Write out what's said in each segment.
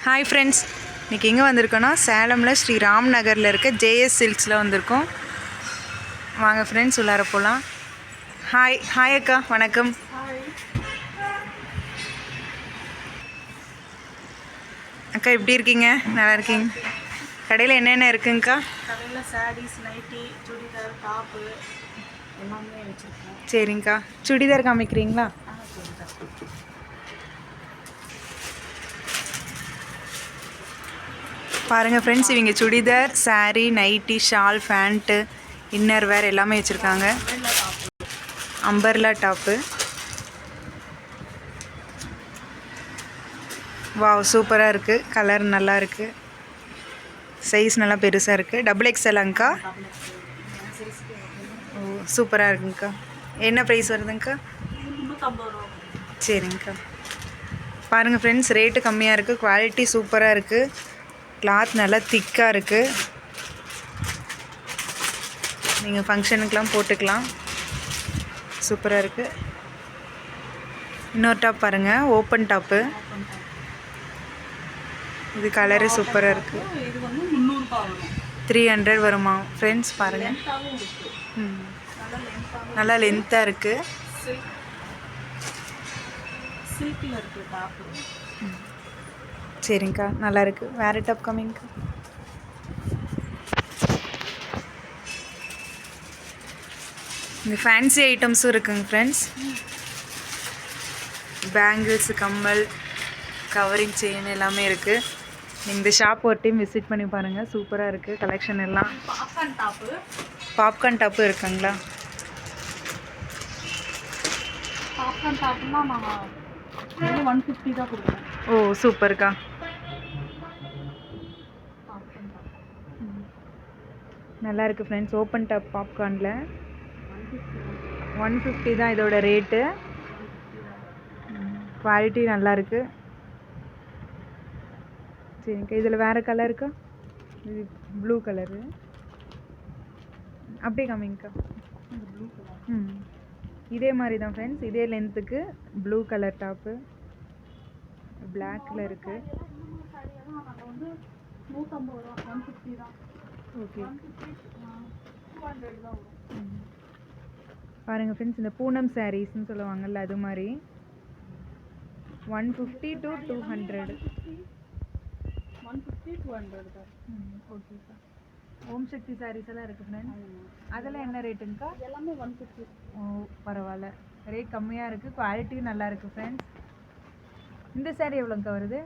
Hi friends, இன்றைக்கி எங்கே வந்திருக்கோன்னா சேலமில் ஸ்ரீ ராம் நகரில் இருக்க ஜேஎஸ் சில்க்ஸில் வந்திருக்கோம். வாங்க ஃப்ரெண்ட்ஸ் உள்ளார போகலாம். ஹாய் அக்கா, வணக்கம். அக்கா எப்படி இருக்கீங்க? நல்லா இருக்கீங்க? கடையில் என்னென்ன இருக்குங்கக்கா? கடையில் சாரீஸ், நைட்டி, சுடிதார், டாப்பு எல்லாமே வச்சுருக்கோம். சரிங்கக்கா, சுடிதார் காமிக்கிறீங்களா? பாருங்கள் ஃப்ரெண்ட்ஸ், இவங்க chudidar, sari, nighty, shawl, pant, inner wear எல்லாமே வச்சுருக்காங்க. Umbrella top. வாவ், சூப்பராக இருக்குது. கலர் நல்லா இருக்குது. சைஸ் நல்லா பெருசாக இருக்குது. டபுள் எக்ஸ்எல்லாங்க்கா? ஓ, சூப்பராக இருக்குங்கக்கா. என்ன ப்ரைஸ் வருதுங்கக்கா? சரிங்கக்கா. பாருங்கள் ஃப்ரெண்ட்ஸ், ரேட்டு கம்மியாக இருக்குது, குவாலிட்டி சூப்பராக இருக்குது, கிளாத் நல்லா திக்காக இருக்குது. நீங்கள் ஃபங்க்ஷனுக்கெலாம் போட்டுக்கலாம். சூப்பராக இருக்குது. இன்னொரு டாப் பாருங்கள், ஓப்பன் டாப்பு. இது கலரு சூப்பராக இருக்குது. 300 வருமா ஃப்ரெண்ட்ஸ்? பாருங்கள், நல்லா லென்த்தாக இருக்குது. சரிங்கக்கா, நல்லா இருக்குது. வேறு டாப் கம்மிங்கக்கா. இந்த ஃபேன்சி ஐட்டம்ஸும் இருக்குங்க ஃப்ரெண்ட்ஸ். பேங்கிள்ஸு, கம்மல், கவரிங் செயின் எல்லாமே இருக்குது. இந்த ஷாப் ஒரு டைம் விசிட் பண்ணி பாருங்கள், சூப்பராக இருக்குது கலெக்ஷன் எல்லாம். பாப்கார்ன் டாப்பு இருக்குங்களா? பாப்கார்ன் டாப்புனா நாங்கள் 150 தான் கொடுக்குறோம். ஓ, சூப்பர்க்கா. நல்லா இருக்குது ஃப்ரெண்ட்ஸ். ஓப்பன் டாப் பாப்கார்னில் 150 தான் இதோட ரேட்டு. குவாலிட்டி நல்லா இருக்குது. சரிங்கக்கா, இதில் வேறு கலருக்கா? இது ப்ளூ கலரு. அப்படியே காமிங்கக்கா. இதே மாதிரி தான் ஃப்ரெண்ட்ஸ், இதே லென்த்துக்கு ப்ளூ கலர் டாப்பு பிளாக்கில் இருக்குது. ஓகே, பாருங்கள் ஃப்ரெண்ட்ஸ், இந்த பூனம் சாரீஸ்ன்னு சொல்லுவாங்கள்ல, அது மாதிரி 150 to 200. 150 200 தான். ஓகேக்கா. ஓம் சக்தி சாரீஸ் எல்லாம் இருக்குது ஃப்ரெண்ட்ஸ். அதெல்லாம் என்ன ரேட்டுங்கக்கா? எல்லாமே 150. ஓ, பரவாயில்ல, ரேட் கம்மியாக இருக்குது, குவாலிட்டியும் நல்லா இருக்குது ஃப்ரெண்ட்ஸ். இந்த சாரீ எவ்வளோங்கக்கா வருது?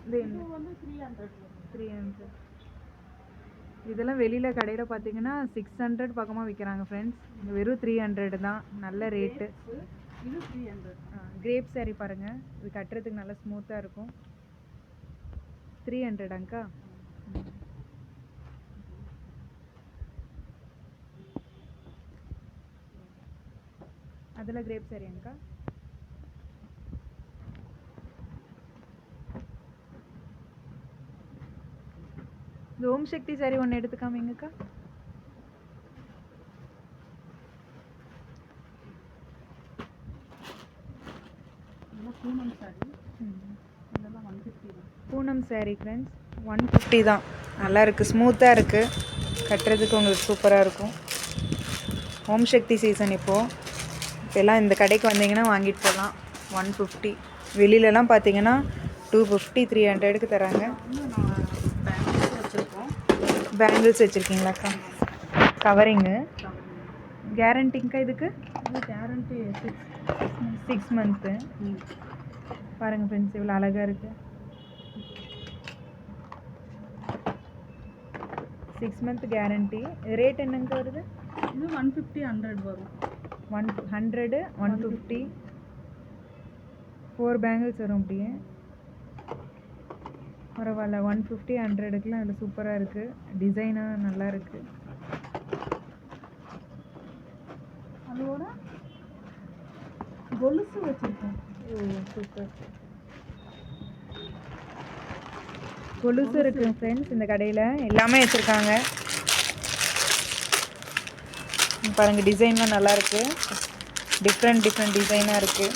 இது வந்து 300. இதெல்லாம் வெளியில் கடையில் பார்த்தீங்கன்னா 600 பக்கமாக விற்கிறாங்க ஃப்ரெண்ட்ஸ். இங்கே வெறும் 300 தான். நல்ல ரேட்டு. இது 300. கிரேப் சாரீ பாருங்கள், இது கட்டுறதுக்கு நல்லா ஸ்மூத்தாக இருக்கும். 300ங்கக்கா? அதில் கிரேப் சாரியாங்கக்கா? இந்த ஓம் சக்தி சாரி ஒன்று எடுத்துக்காமீங்கக்கா. பூனம் சாரி. இதெல்லாம் 150 தான். பூனம் சாரி ஃப்ரெண்ட்ஸ் 150 தான். நல்லா இருக்குது, ஸ்மூத்தாக இருக்குது, கட்டுறதுக்கு உங்களுக்கு சூப்பராக இருக்கும். ஓம் சக்தி சீசன் இப்போது. இப்போல்லாம் இந்த கடைக்கு வந்தீங்கன்னா வாங்கிட்டு போகலாம். 150. வெளியிலலாம் பார்த்தீங்கன்னா 250 300க்கு தராங்க. பேங்கிள்ஸ் வச்சுருக்கீங்களாக்கா? கவரிங்கு கேரண்டிங்கக்கா? இதுக்கு கேரண்டி 6 மந்த்து. பாருங்கள் ஃப்ரெண்ட்ஸ், இவ்வளோ அழகாக இருக்குது. 6 மந்த் கேரண்டி. ரேட் என்னங்க வருது? இது 150 100 வரும். 100 150 4 பேங்கிள்ஸ் வரும். அப்படியே பரவாயில்ல. 150 100க்குலாம் இதில் சூப்பராக இருக்குது. டிசைனாக நல்லா இருக்குது. அதோட கொலுசு வச்சுருக்கோம். ஓ, சூப்பர். கொலுசு இருக்குது ஃப்ரெண்ட்ஸ் இந்த கடையில். எல்லாமே வச்சுருக்காங்க. பாருங்கள், டிசைன்லாம் நல்லா இருக்குது. டிஃப்ரெண்ட் டிசைனாக இருக்குது.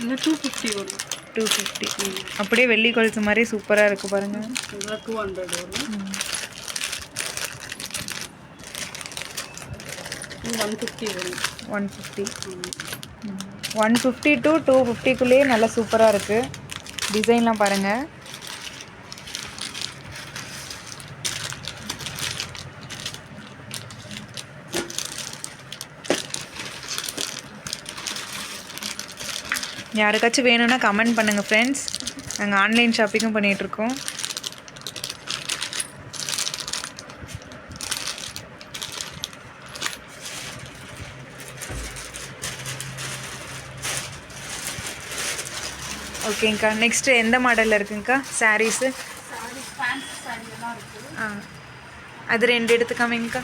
இல்லை 250 வரும். 250. அப்படியே வெள்ளி கொலுசு மாதிரி சூப்பராக இருக்குது பாருங்கள். இதெல்லாம் 200 வரும். 150 வரும். 150. 150 to 250க்குள்ளேயே நல்லா சூப்பராக இருக்குது. டிசைன்லாம் பாருங்கள். யாருக்காச்சும் வேணும்னா கமெண்ட் பண்ணுங்கள் ஃப்ரெண்ட்ஸ். நாங்கள் ஆன்லைன் ஷாப்பிங்கும் பண்ணிகிட்ருக்கோம். ஓகேங்க்கா. நெக்ஸ்ட்டு எந்த மாடலில் இருக்குங்க்கா சாரீஸு? ஃபேன்சி சாரி எல்லாம் இருக்குது. அது 2 எடுத்துக்காமீங்கக்கா.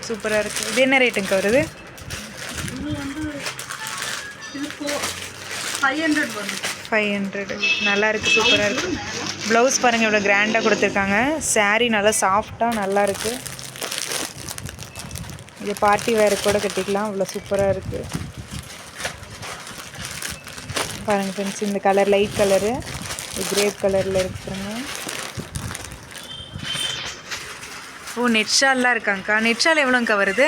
சூப்பராக இருக்குது. இது என்ன ரேட்டுங்க்கா வருது? இது வந்து இது 500 வரும். 500. நல்லா இருக்குது, சூப்பராக இருக்குது. ப்ளவுஸ் பாருங்கள் இவ்வளோ கிராண்டாக கொடுத்துருக்காங்க. சாரீ நல்லா சாஃப்டாக நல்லா இருக்குது. இது பார்ட்டி வேறு கூட கட்டிக்கலாம். இவ்வளோ சூப்பராக இருக்குது பாருங்கள் ஃப்ரெண்ட்ஸ். இந்த கலர் லைட் கலரு, கிரேப் கலரில் இருக்குங்க. ஓ, நெட் ஷால்லாம் இருக்காங்க்கா. நெட் ஷால் எவ்வளோங்க்கா வருது?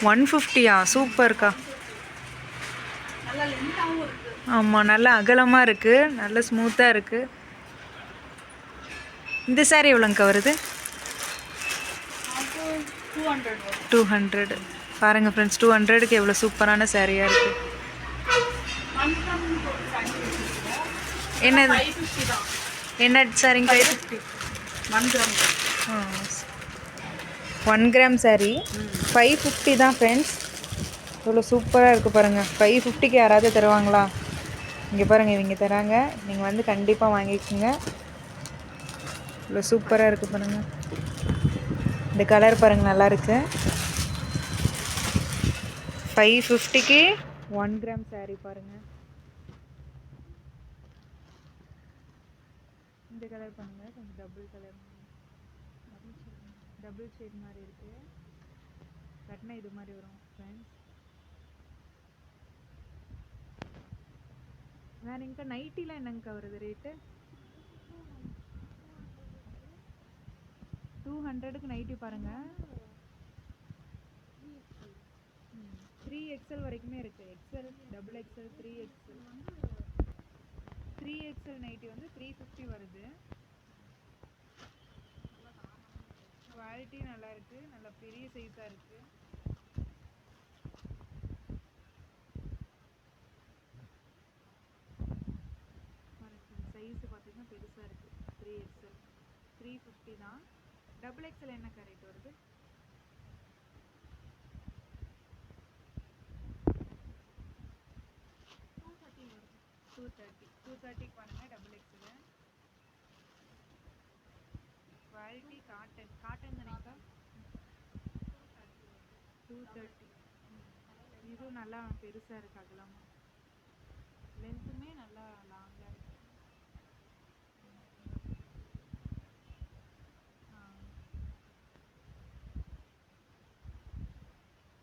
150. சூப்பர்க்கா. நல்லா லென்த்தாகவும் இருக்குது. ஆமாம், நல்லா அகலமாக இருக்குது, நல்லா ஸ்மூத்தாக இருக்குது. இந்த சாரீ எவ்வளோங்க்கா வருது? 200 வரும். 200. பாருங்கள் ஃப்ரெண்ட்ஸ், 200க்கு எவ்வளோ சூப்பரான சாரியாக இருக்குது. என்னது? 550 தான். என்ன சாரிங்க? 1 கிராம். 1 கிராம் சாரீ 550 தான் ஃப்ரெண்ட்ஸ். இவ்வளோ சூப்பராக இருக்குது பாருங்கள். 550க்கு யாராவது தருவாங்களா? இங்கே பாருங்கள், இவங்க தராங்க. நீங்கள் வந்து கண்டிப்பாக வாங்கிக்கோங்க. இவ்வளோ சூப்பராக இருக்குது பாருங்கள். இந்த கலர் பாருங்கள், நல்லா இருக்கு. 550க்கு 1 கிராம் சாரீ பாருங்கள். இந்த கலர் பாருங்கள், கொஞ்சம் டபுள் ஷேட் மாதிரி இருக்குது. கட்டினா இது மாதிரி வரும் ஃப்ரெண்ட்ஸ். வேறு எங்கே நைட்டிலாம் என்னங்கக்கா வருது ரேட்டு? 200க்கு நைட்டி பாருங்கள். 3XL வரைக்குமே இருக்குது. XL, XXL, 3XL. 3XL nightie வந்து 350 வருது. குவாலிட்டி நல்லா இருக்குது, நல்லா பெரிய சைஸாக இருக்குது. சைஸு பார்த்தீங்கன்னா பெருசாக இருக்குது. 3XL 350 தான். XXL என்ன ரேட் வருது? 230 பாருங்கள். XXL குவாலிட்டி காட்டன் தானேக்கா? 230. இதுவும் நல்லா பெருசாக இருக்குது, அகலமாக. லென்த்துமே நல்லா லாங்காக இருக்குது.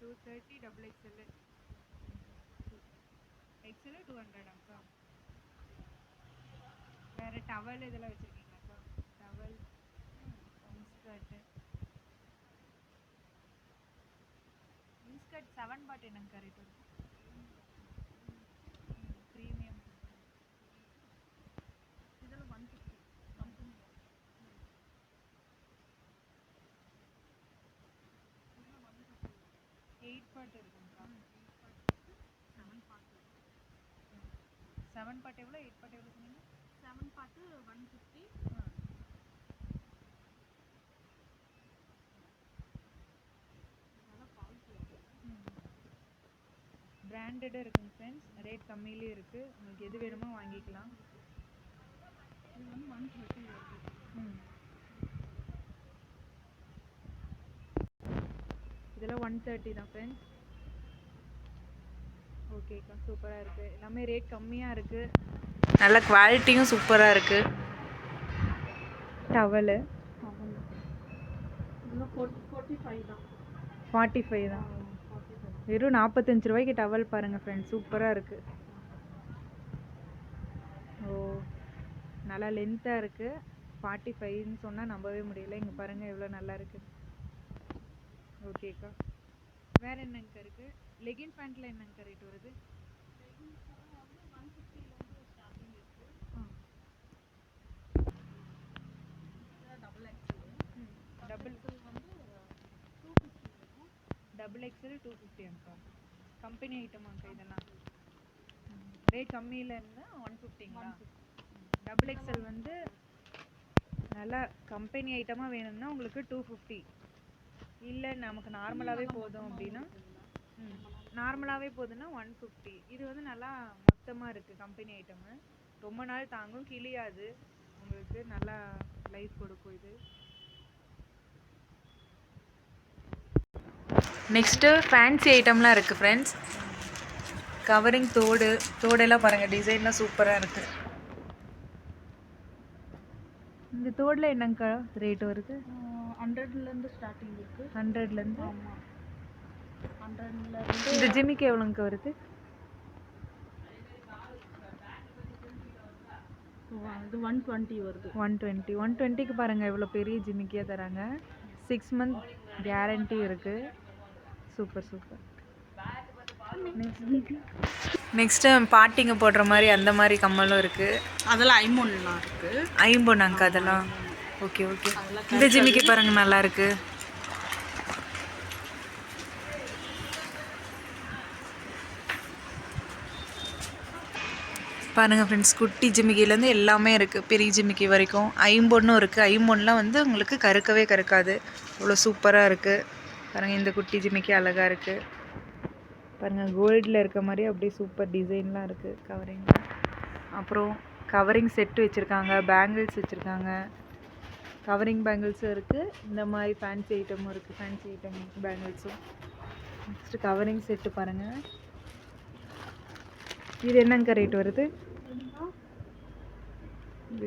230 XXL. XL 200 அக்கா. வேறு டவல் இதெல்லாம் வச்சுருக்கீங்களாக்கா? Towel, inskirt. இன்ஸ்கர்ட் 7 பாட் என்னங்கக்கா ரேட் வருது? ப்ரீமியம். இதெல்லாம் 150. 8 பாட் இருக்குங்கக்கா. 7 பாட் எவ்வளோ? 8 பாட் எவ்வளோ சொன்னீங்க? 7 பாட்டு 150. பிராண்டடாக இருக்குங்க ஃப்ரெண்ட்ஸ். ரேட் கம்மியிலே இருக்குது. உங்களுக்கு எது வேணுமோ வாங்கிக்கலாம். இது வந்து 130 வருது. இதெல்லாம் 130 தான் ஃப்ரெண்ட்ஸ். ஓகேக்கா, சூப்பராக இருக்குது. எல்லாமே ரேட் கம்மியாக இருக்குது. நல்ல குவாலிட்டியும் சூப்பராக இருக்குது. டவலு இதெல்லாம் 45 தான். 45 தான். வெறும் 45 ரூபாய்க்கு டவல் பாருங்கள் ஃப்ரெண்ட்ஸ், சூப்பராக இருக்குது. ஓ, நல்லா லென்த்தாக இருக்குது. 45ன்னு சொன்னால் நம்பவே முடியல. இங்கே பாருங்கள் எவ்வளோ நல்லா இருக்குது. ஓகேக்கா, வேறு என்னங்கக்கா இருக்குது? லெகின் பேண்ட்டில் என்னங்கக்கா ரேட் வருது? டபுள் எக்ஸல் 250 கம்பெனி ஐட்டமாக்கா இதெல்லாம்? ரேட் கம்மியில் இருந்தால் 150ங்களா? டபுள் எக்ஸல் வந்து நல்லா கம்பெனி ஐட்டமாக வேணும்னா உங்களுக்கு 250. இல்லை நமக்கு நார்மலாகவே போதும் அப்படின்னா நார்மலாகவே போதுன்னா 150. இது வந்து நல்லா மொத்தமாக இருக்குது கம்பெனி ஐட்டமு, ரொம்ப நாள் தாங்கும், கிளியாது, உங்களுக்கு நல்லா லைஃப் கொடுக்கும் இது. நெக்ஸ்ட்டு ஃபேன்சி ஐட்டம்லாம் இருக்குது ஃப்ரெண்ட்ஸ். கவரிங் தோடெல்லாம் பாருங்கள், டிசைன்லாம் சூப்பராக இருக்குது. இந்த தோடில் என்னங்கக்கா ரேட் வருது? 100லேருந்து ஸ்டார்டிங் இருக்குது. 100லேருந்து? ஆமாம், 100லேருந்து. இந்த ஜிமிக்கு எவ்வளோங்கக்கா வருது? இது 120 வருது. 120க்கு பாருங்கள் எவ்வளோ பெரிய ஜிமிக்கியாக தராங்க. 6 மந்த் கேரண்டி இருக்குது. Super super. நெக்ஸ்ட்டு பாட்டிங்க போடுற மாதிரி அந்த மாதிரி கம்மலும் இருக்குது. அதெல்லாம் ஐம்பொன்லாம் இருக்குது. ஐம்பொன்னாங்க அதெல்லாம்? Okay okay. இந்த ஜிமிக்கி பாருங்கள் நல்லா இருக்குது. பாருங்கள் ஃப்ரெண்ட்ஸ், குட்டி ஜிமிக்கிலேருந்து எல்லாமே இருக்குது, பெரிய ஜிமிக்கி வரைக்கும். ஐம்பொன்னும் இருக்குது. ஐம்பொன்லாம் வந்து உங்களுக்கு கருக்கவே கருக்காது, இவ்வளோ சூப்பராக இருக்குது. பாருங்கள், இந்த குட்டி ஜிமிக்கி அழகாக இருக்குது. பாருங்கள், கோல்டில் இருக்க மாதிரி அப்படியே சூப்பர் டிசைன்லாம் இருக்குது கவரிங்கில். அப்புறம் கவரிங் செட்டு வச்சுருக்காங்க, பேங்கிள்ஸ் வச்சுருக்காங்க. கவரிங் பேங்கிள்ஸும் இருக்குது, இந்த மாதிரி ஃபேன்சி ஐட்டமும் இருக்குது, ஃபேன்சி ஐட்டம் பேங்கிள்ஸும். நெக்ஸ்ட்டு கவரிங் செட்டு பாருங்கள். இது என்னங்க ரேட் வருது?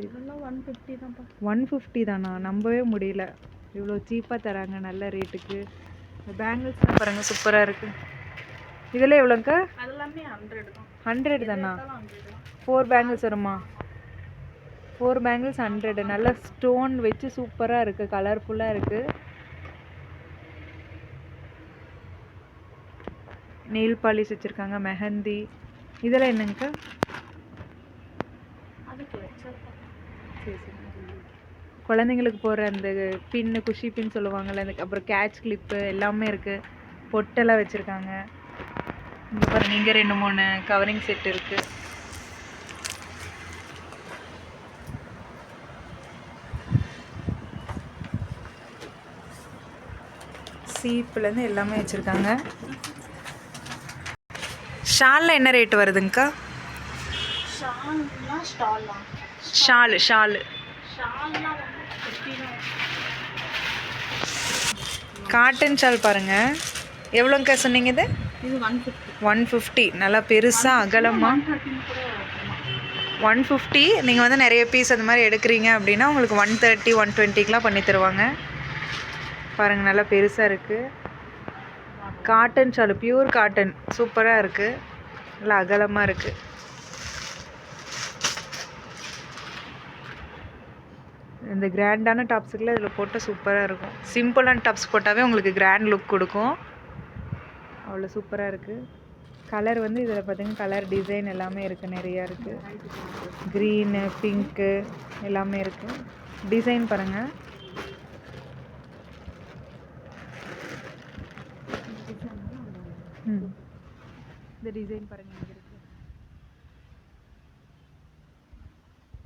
இதெல்லாம் 150 தான்ப்பா. 150 தானா? நம்பவே முடியல, இவ்வளோ சீப்பாக தராங்க நல்ல ரேட்டுக்கு. பேங்கிள்ஸ்லாம் பாருங்கள் சூப்பராக இருக்குது. இதெல்லாம் எவ்வளோங்க்கா? அதெல்லாமே 100 தான். 100 தானா? 100 தான். 4 பேங்கிள்ஸ் வருமா? 4 பேங்கிள்ஸ் 100. நல்லா ஸ்டோன் வச்சு சூப்பராக இருக்குது, கலர்ஃபுல்லாக இருக்குது. நெயில் பாலிஷ் வச்சுருக்காங்க, மெஹந்தி. இதெல்லாம் என்னங்கக்கா? சரி சரி. குழந்தைங்களுக்கு போடுற அந்த பின்னு, குஷி பின் சொல்லுவாங்கள்ல, அந்த அப்புறம் கேட்ச் கிளிப்பு எல்லாமே இருக்குது. பொட்டெல்லாம் வச்சுருக்காங்க. இங்கே பாருங்கள், இங்கே 2-3 கவரிங் செட் இருக்குது. சீப்புலேருந்து எல்லாமே வச்சுருக்காங்க. ஷாலில் என்ன ரேட் வருதுங்கக்கா? ஷாலு காட்டன் ஷால் பாருங்கள், எவ்வளோங்கக்கா சொன்னீங்க இது? இது 150. 150. நல்லா பெருசாக அகலமாக 150. நீங்கள் வந்து நிறைய பீஸ் அந்த மாதிரி எடுக்கிறீங்க அப்படின்னா உங்களுக்கு 130, 120க்கெலாம் பண்ணி தருவாங்க. பாருங்கள், நல்லா பெருசாக இருக்குது. காட்டன் ஷாலு, பியூர் காட்டன், சூப்பராக இருக்குது, நல்லா அகலமாக இருக்குது. இந்த கிராண்டான டாப்ஸுக்குலாம் இதில் போட்டால் சூப்பராக இருக்கும். சிம்பிளான டாப்ஸ் போட்டாவே உங்களுக்கு கிராண்ட் லுக் கொடுக்கும், அவ்வளோ சூப்பராக இருக்குது. கலர் வந்து இதில் பார்த்தீங்கன்னா கலர் டிசைன் எல்லாமே இருக்குது, நிறையா இருக்குது. க்ரீனு, பிங்க்கு எல்லாமே இருக்குது. டிசைன் பாருங்கள். இந்த டிசைன் பாருங்கள் இங்கே இருக்குது.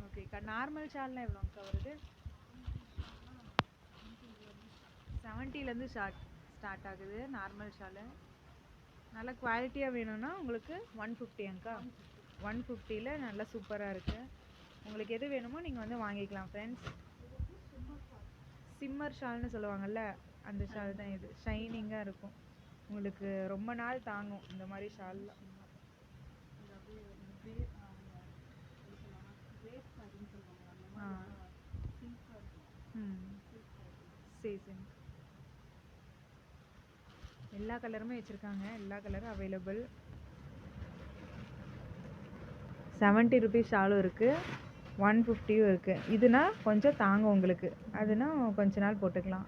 ஓகேக்கா, நார்மல் ஷால்லாம் எவ்வளோங்கக்கா வருது? 70லேருந்து ஸ்டார்ட் ஆகுது நார்மல் ஷாலு. நல்லா குவாலிட்டியாக வேணும்னா உங்களுக்கு 150ங்கக்கா? 150ல் நல்லா சூப்பராக இருக்குது. உங்களுக்கு எது வேணுமோ நீங்கள் வந்து வாங்கிக்கலாம் ஃப்ரெண்ட்ஸ். சிம்மர் ஷால்னு சொல்லுவாங்கள்ல, அந்த ஷால் தான் இது. ஷைனிங்காக இருக்கும், உங்களுக்கு ரொம்ப நாள் தாங்கும் இந்த மாதிரி ஷால்லாம். சரி சரி. எல்லா கலருமே வச்சுருக்காங்க, எல்லா கலரும் அவைலபிள். 70 ருபீஸ் ஷாலும் இருக்குது, 150யும் இருக்குது. இதுனா கொஞ்சம் தாங்கும் உங்களுக்கு, அதுனா கொஞ்ச நாள் போட்டுக்கலாம்.